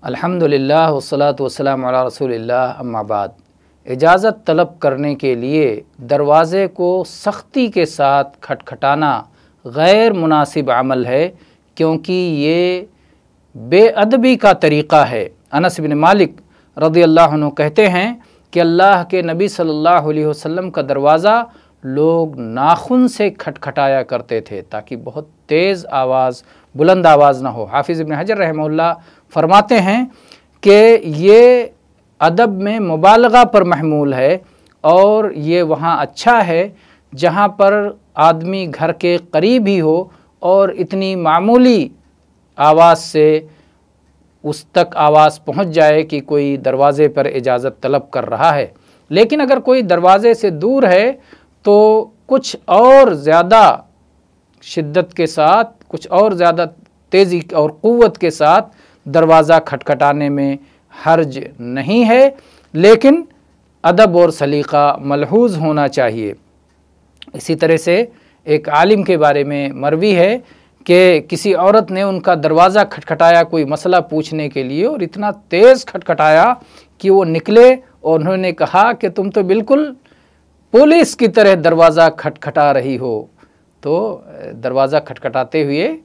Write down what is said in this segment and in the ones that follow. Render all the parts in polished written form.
الحمدللہ والصلاۃ والسلام علی رسول اللہ اما بعد۔ اجازت طلب کرنے کے لیے دروازے کو سختی کے ساتھ کھٹکھٹانا غیر مناسب عمل ہے، کیونکہ یہ بے ادبی کا طریقہ ہے۔ انس بن مالک رضی اللہ عنہ کہتے ہیں کہ اللہ کے نبی صلی اللہ علیہ وسلم کا دروازہ لوگ ناخن سے کھٹکھٹایا کرتے تھے تاکہ بہت تیز آواز، بلند آواز نہ ہو۔ حافظ ابن حجر رحمہ اللہ فرماتے ہیں کہ یہ ادب میں مبالغہ پر محمول ہے، اور یہ وہاں اچھا ہے جہاں پر آدمی گھر کے قریب ہی ہو اور اتنی معمولی آواز سے اس تک آواز پہنچ جائے کہ کوئی دروازے پر اجازت طلب کر رہا ہے۔ لیکن اگر کوئی دروازے سے دور ہے تو کچھ اور زیادہ شدت کے ساتھ، کچھ اور زیادہ تیزی اور قوت کے ساتھ دروازہ کھٹکھٹانے میں حرج نہیں ہے، لیکن ادب اور سلیقہ ملحوظ ہونا چاہیے۔ اسی طرح سے ایک عالم کے بارے میں مروی ہے کہ کسی عورت نے ان کا دروازہ کھٹکھٹایا کوئی مسئلہ پوچھنے کے لیے، اور اتنا تیز کھٹکھٹایا کہ وہ نکلے اور انہوں نے کہا کہ تم تو بالکل پولیس کی طرح دروازہ کھٹکھٹا رہی ہو۔ تو دروازہ کھٹکھٹاتے ہوئے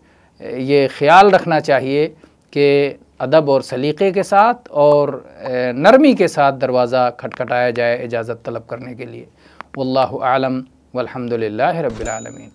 یہ خیال رکھنا چاہیے کہ ادب اور سلیقے کے ساتھ اور نرمی کے ساتھ دروازہ کھٹکھٹایا جائے اجازت طلب کرنے کے لیے۔ واللہ اعلم والحمد للہ رب العالمین۔